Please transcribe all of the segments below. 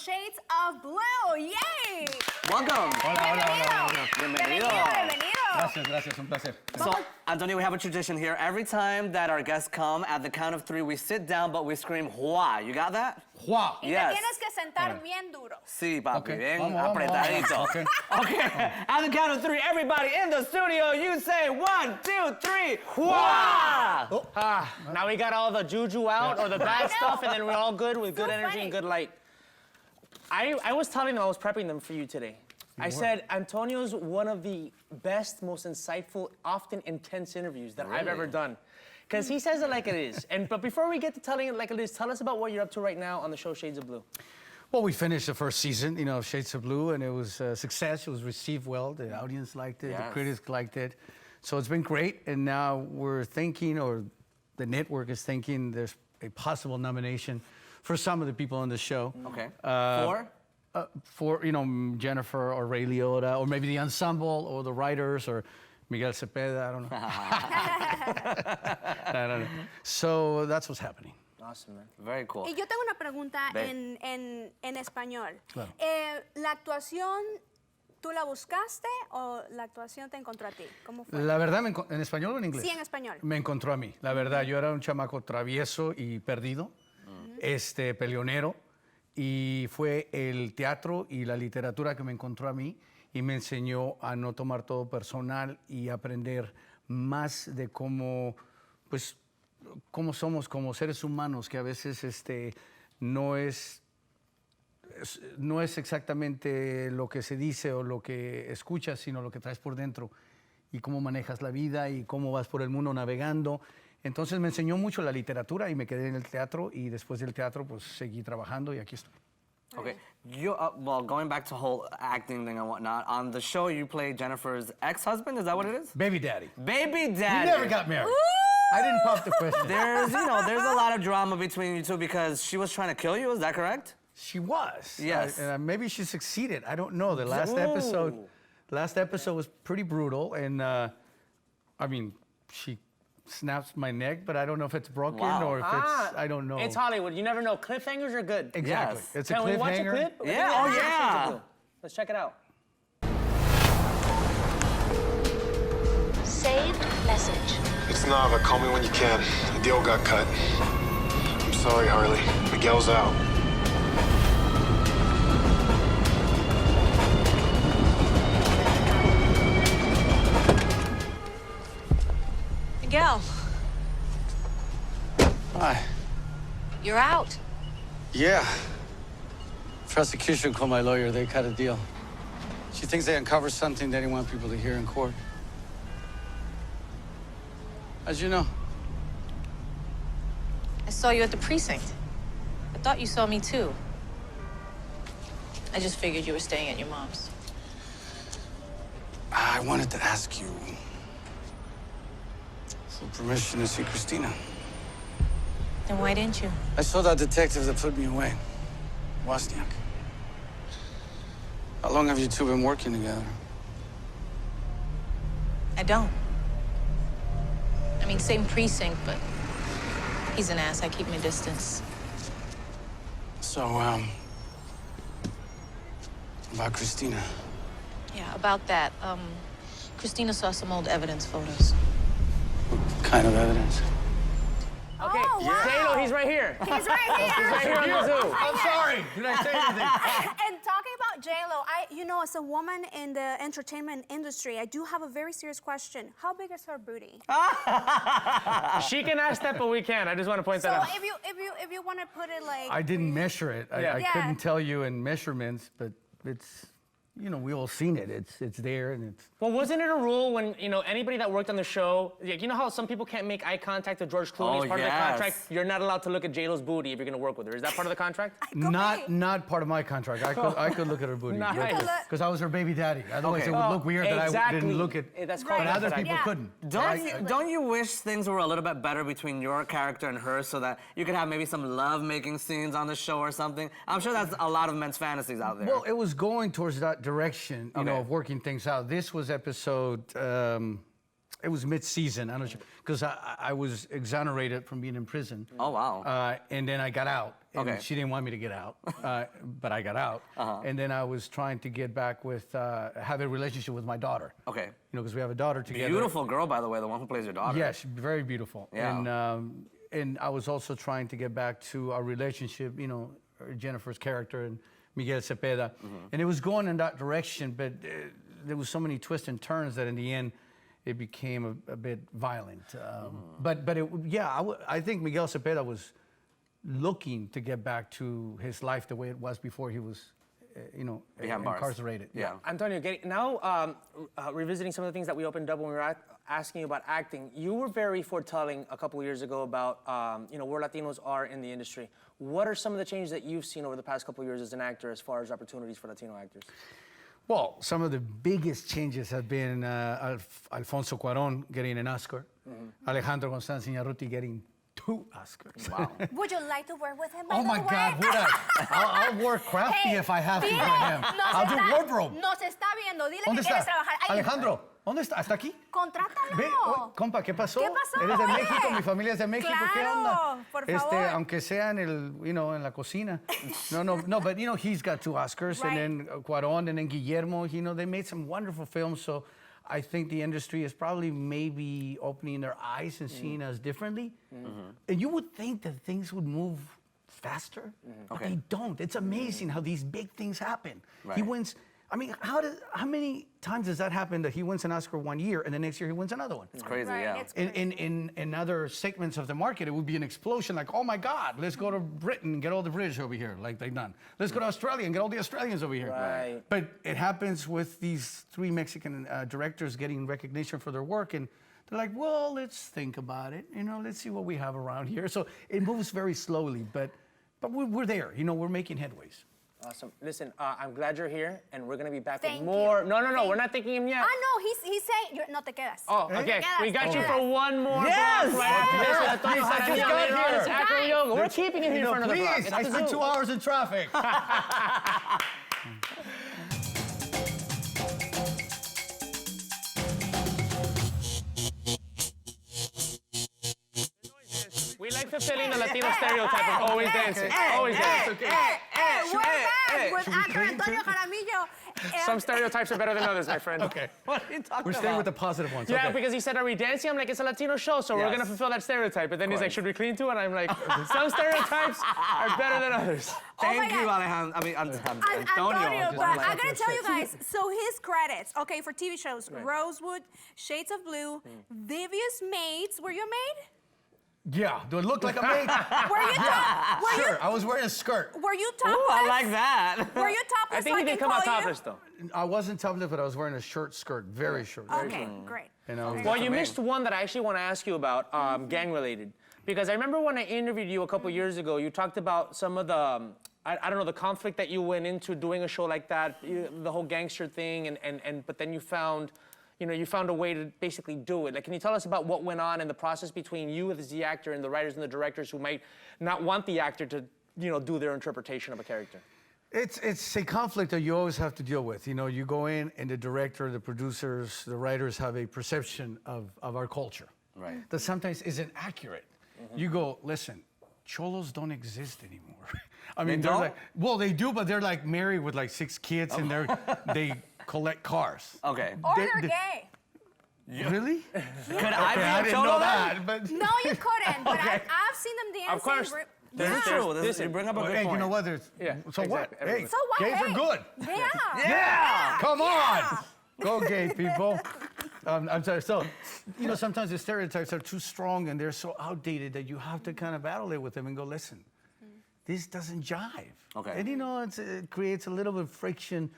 Shades of Blue. Yay! Welcome. Hola. Bienvenido. Gracias, un placer. So, Antonio, we have a tradition here. Every time that our guests come, at the count of 3, we sit down, but we scream, Hua. You got that? Hua. Y Yes. te tienes que sentar bien duro. Sí, papi, Okay. bien Vamos. apretadito. Okay. Okay, at the count of 3, everybody in the studio, you say 1, 2, 3, Hua! Now we got all the juju out or the bad stuff, and then we're all good with good energy funny. and good light. I was telling them, I was prepping them for you today. I said, Antonio's one of the best, most insightful, often intense interviews that I've ever done. Because he says it like it is. But before we get to telling it like it is, tell us about what you're up to right now on the show Shades of Blue. Well, we finished the first season, of Shades of Blue, and it was a success. It was received well. The audience liked it. Yes. The critics liked it. So it's been great. And now we're thinking, or the network is thinking, there's a possible nomination for some of the people on the show. Okay. For Jennifer or Ray Liotta, or maybe the ensemble, or the writers, or Miguel Zepeda, I don't know. So that's what's happening. Awesome, man. Very cool. Y yo tengo una pregunta Ve. en español. Claro. ¿La actuación tú la buscaste o la actuación te encontró a ti? ¿Cómo fue? La verdad, ¿en español o en inglés? Sí, en español. Me encontró a mí. La verdad, yo era un chamaco travieso y perdido, peleonero, y fue el teatro y la literatura que me encontró a mí y me enseñó a no tomar todo personal y aprender más de cómo somos como seres humanos, que a veces no es exactamente lo que se dice o lo que escuchas, sino lo que traes por dentro y cómo manejas la vida y cómo vas por el mundo navegando. Entonces me enseñó mucho la literatura y me quedé en el teatro y después del teatro pues seguí trabajando y aquí estoy. Okay. You, well, going back to whole acting thing and whatnot, on the show you played Jennifer's ex-husband, is that what it is? Baby daddy. Baby We daddy. never got married. I didn't pop the question. There's a lot of drama between you two because she was trying to kill you, is that correct? She was. Yes. And maybe she succeeded. I don't know. The last episode was pretty brutal. And she snaps my neck, but I don't know if it's broken or if it's, I don't know. It's Hollywood. You never know. Cliffhangers are good. Exactly. Yes. It's a Can we watch a cliffhanger. clip? Yeah, oh yeah. Let's check it out. Saved message. It's Nava. Call me when you can. The deal got cut. I'm sorry, Harley. Miguel's out. Miguel, Hi. you're out. Yeah. Prosecution called my lawyer. They cut a deal. She thinks they uncovered something they didn't want people to hear in court. How'd you know? I saw you at the precinct. I thought you saw me too. I just figured you were staying at your mom's. I wanted to ask you for permission to see Christina. Then why didn't you? I saw that detective that put me away, Wozniak. How long have you two been working together? I don't. I mean, same precinct, but he's an ass. I keep my distance. So, about Christina. Yeah, about that. Christina saw some old evidence photos. What kind of evidence? Okay, Oh, wow. J-Lo, he's right here. He's right here. He's right here on the Zoo. I'm sorry. Did I say anything? And talking about J-Lo, as a woman in the entertainment industry, I do have a very serious question. How big is her booty? She can ask that, but we can't. I just want to point So that out. if you want to put it like... I didn't measure it. I Yeah. couldn't tell you in measurements, but it's, we all seen it. It's there and it's... Well, wasn't it a rule when, anybody that worked on the show, like, you know how some people can't make eye contact with George Clooney as part of the contract? You're not allowed to look at J-Lo's booty if you're going to work with her. Is that part of the contract? Not part of my contract. I could look at her booty. Nice. Because I was her baby daddy. Otherwise it would look weird that I didn't look at... That's Right. called But other that. people Yeah. couldn't. Don't you wish things were a little bit better between your character and her so that you could have maybe some love-making scenes on the show or something? I'm sure that's a lot of men's fantasies out there. Well, it was going towards that direction, Okay. of working things out. This was episode it was mid-season. I'm not sure because I was exonerated from being in prison. Oh, wow. And then I got out. And Okay. she didn't want me to get out, but I got out. And then I was trying to get back with, have a relationship with my daughter. Okay. You know, because we have a daughter together. Beautiful girl, by the way, the one who plays your daughter. Yeah, she's very beautiful. Yeah. And I was also trying to get back to our relationship, you know, Jennifer's character and Miguel Zepeda. And it was going in that direction, but there was so many twists and turns that in the end, it became a bit violent. But I think Miguel Zepeda was looking to get back to his life the way it was before he was, Behind bars. incarcerated. Yeah. Antonio, now revisiting some of the things that we opened up when we were asking you about acting, you were very foretelling a couple of years ago about where Latinos are in the industry. What are some of the changes that you've seen over the past couple of years as an actor as far as opportunities for Latino actors? Well, some of the biggest changes have been Alfonso Cuarón getting an Oscar, Alejandro González Iñárritu getting 2 Oscars. Wow. Would you like to work with him, by Oh the my way? God, would I? I'll work crafty if I have to for him. I'll do wardrobe. Nos está viendo, dile ¿Dónde que quieres está? trabajar. Ahí. Alejandro, ¿dónde está? ¿Está aquí? Contrátalo. Ve, compa, ¿qué pasó? ¿Qué pasó? Eres de Oye. México, mi familia es de México, ¿qué Claro, onda? por favor. Aunque sea en la cocina. No, but he's got 2 Oscars, Right. and then Cuarón, and then Guillermo, they made some wonderful films, so I think the industry is probably maybe opening their eyes and seeing us differently. And you would think that things would move faster, but they don't. It's amazing how these big things happen. Right. He wins. I mean, how many times does that happen that he wins an Oscar one year and the next year he wins another one? It's crazy, Right, yeah. it's crazy. In other segments of the market, it would be an explosion like, oh my God, let's go to Britain and get all the British over here, like they've done. Let's go to Australia and get all the Australians over here. Right. But it happens with these 3 Mexican directors getting recognition for their work, and they're like, well, let's think about it. Let's see what we have around here. So it moves very slowly, but we're there. We're making headways. Awesome. Listen, I'm glad you're here, and we're going to be back Thank with more. you. No, we're not thanking him yet. No, he's saying, no te quedas. Oh, okay. We got you for one more Yes! block right after this with Antonio I just Jaramillo got later on. here. It's Acro Yoga. We're keeping him here for another block. Please, It's I the spent zoo. 2 hours in traffic. We like fulfilling the Latino stereotype of always dancing. Always dancing. We're back with actor Antonio Jaramillo. Some stereotypes are better than others, my friend. Okay. What are you talking We're staying with the positive ones. Yeah, Okay. because he said, are we dancing? I'm like, it's a Latino show, so we're Yes. going to fulfill that stereotype. But then he's like, should we clean too? And I'm like, some stereotypes are better than others. Thank you, God. Alejandro. I mean, Antonio. Antonio, but Just I like- gotta tell you guys, so his credits, okay, for TV shows, Rosewood, Shades of Blue, Vivius Maids. Were you a maid? Yeah, do it look like a maid? Were you top? Sure, I was wearing a skirt. Were you topless? Ooh, I like that. Were you topless? I think so he did can come out call you? topless, though. I wasn't topless, but I was wearing a short skirt, very short. Okay, great. Well, you missed one that I actually want to ask you about, gang-related. Because I remember when I interviewed you a couple years ago, you talked about some of the, I don't know, the conflict that you went into doing a show like that, the whole gangster thing, but then you found, you found a way to basically do it. Like, can you tell us about what went on in the process between you as the actor and the writers and the directors who might not want the actor to, do their interpretation of a character? It's a conflict that you always have to deal with. You go in and the director, the producers, the writers have a perception of our culture. Right. That sometimes isn't accurate. You go, listen, cholos don't exist anymore. I mean, they're don't? like, well, they do, but they're like married with like 6 kids and they collect cars. Okay. Or They- they're they- gay. Really? Could Okay, I I be a didn't cholo know then? that, but No, you couldn't, but Okay. I've seen them dancing. Of course. This is true. You bring up a good hey, point. you know what? There's, Yeah, so what? exactly. Hey, So what? gays Hey, are good. They are. Yeah. Come on. Go gay people. I'm sorry. So, sometimes the stereotypes are too strong and they're so outdated that you have to kind of battle it with them and go, listen, this doesn't jive. Okay. And it creates a little bit of friction,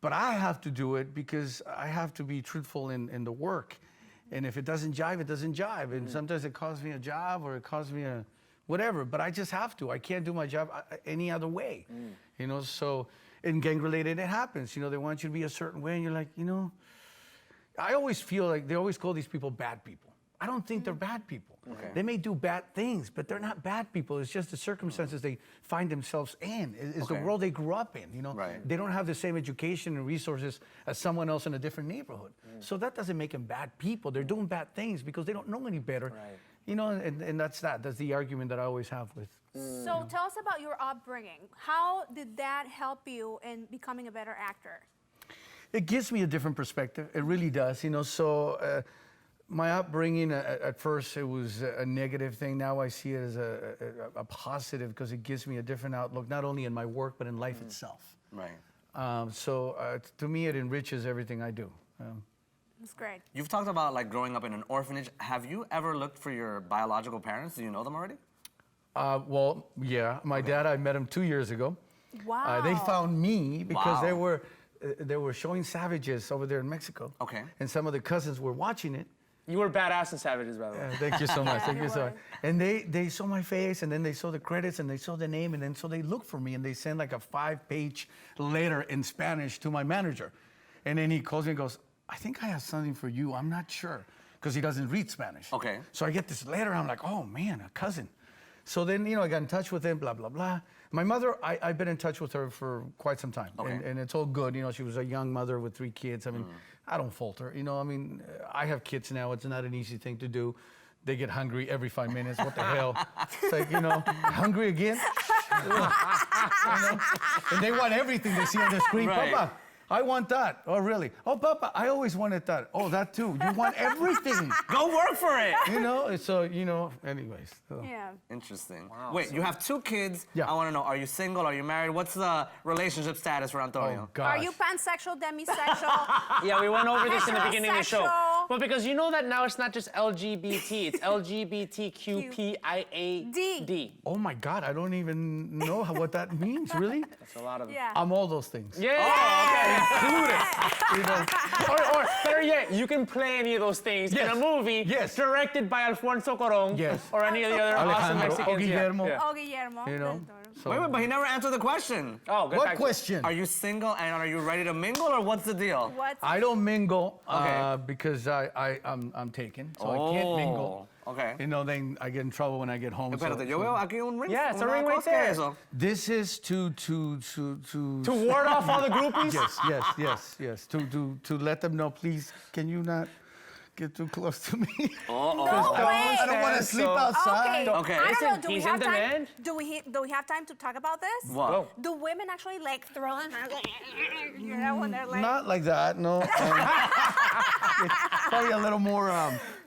but I have to do it because I have to be truthful in the work. And if it doesn't jive, it doesn't jive. And sometimes it costs me a job or it costs me a whatever, but I just have to. I can't do my job any other way. So in gang-related, it happens. They want you to be a certain way, and you're like, I always feel like they always call these people bad people. I don't think they're bad people. They may do bad things, but they're not bad people. It's just the circumstances they find themselves in. It's the world they grew up in, you know? Right. They don't have the same education and resources as someone else in a different neighborhood. So that doesn't make them bad people. They're doing bad things because they don't know any better. Right. You know, and that's that. That's the argument that I always have with. So tell us about your upbringing. How did that help you in becoming a better actor? It gives me a different perspective. It really does, you know. So my upbringing, at first, it was a negative thing. Now I see it as a positive because it gives me a different outlook, not only in my work, but in life itself. Right. So to me, it enriches everything I do. That's great. You've talked about like growing up in an orphanage. Have you ever looked for your biological parents? Do you know them already? Well, yeah. My dad, I met him 2 years ago. Wow. They found me because Wow. they were showing Savages over there in Mexico. Okay. And some of the cousins were watching it. You were badass in Savages, by the way. Thank you so much. Thank you you so were. much. And they saw my face, and then they saw the credits, and they saw the name, and then so they looked for me, and they sent like a 5-page letter in Spanish to my manager. And then he calls me and goes, I think I have something for you. I'm not sure, because he doesn't read Spanish. Okay. So I get this letter. I'm like, oh man, a cousin. So then, you know, I got in touch with him, blah, blah, blah. My mother, I've been in touch with her for quite some time. Okay. And it's all good. You know, she was a young mother with 3 kids. I mean, I don't fault her. You know, I mean, I have kids now. It's not an easy thing to do. They get hungry every 5 minutes. What the hell? It's like, you know, hungry again? You know? And they want everything they see on the screen. Right. Papa, I want that. Oh, really? Oh, Papa, I always wanted that. Oh, that too. You want everything. Go work for it. You know, so, you know, anyways. So. Yeah. Interesting. Wait, you have 2 kids. Yeah. I want to know, are you single? Are you married? What's the relationship status for Antonio? Oh, gosh. Are you pansexual, demisexual? Yeah, we went over this in the beginning of the show. Heterosexual. Well, because you know that now it's not just LGBT, it's LGBTQPIAD. Oh my God, I don't even know what that means, really? That's a lot of Yeah. I'm all those things. Yeah. Included. You know, Or better yet, you can play any of those things in Yes. a movie Yes. directed by Alfonso Cuarón Yes. or any of the other awesome Alejandro, Mexicans. or Guillermo. Yeah. Oh, Guillermo. You know? So- Wait, but he never answered the question. Oh, good. What question? Are you single and are you ready to mingle or what's the deal? What's I don't mingle Okay. because I'm taken, so I can't mingle. Okay. You know, then I get in trouble when I get home. Espérate, so- yo veo aquí un ring. Yeah, it's a una ring right cosa there. eso. This is to To ward off all the groupies? yes. To let them know, please, can you not get too close to me? No way. I don't want to sleep outside. Okay. Okay. I don't Listen, know. Do we he's have in time? demand. Do we have time to talk about this? What? Go. Do women actually like throw them? You know, when they're like. Not like that, no. It's probably a little more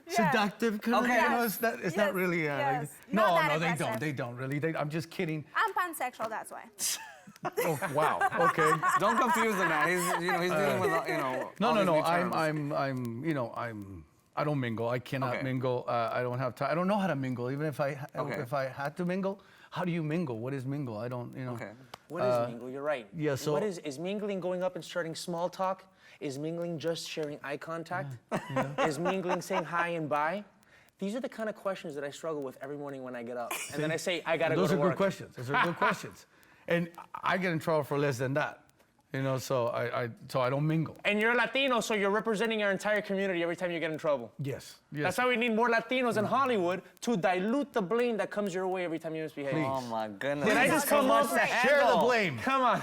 seductive, kind of, Okay. you know, it's Yes, not really. yes. No, Not that no, aggressive. they don't really. I'm just kidding. I'm pansexual, that's why. Oh, wow, okay. Don't confuse the man. He's dealing with, all these new terms. I don't mingle. I cannot Okay. mingle. I don't have time. I don't know how to mingle. Even if I had to mingle, how do you mingle? What is mingle? I don't, you know. Okay. What is mingle? You're right. yeah, so- What is mingling going up and starting small talk? Is mingling just sharing eye contact? Is mingling saying hi and bye? These are the kind of questions that I struggle with every morning when I get up. And then I say, I gotta go Those to are work. good questions. Those are good questions. And I get in trouble for less than that. You know, so I don't mingle. And you're Latino, so you're representing your entire community every time you get in trouble. Yes. That's why we need more Latinos in Hollywood to dilute the blame that comes your way every time you misbehave. Oh my goodness. Did I just come up to Share the blame. Come on.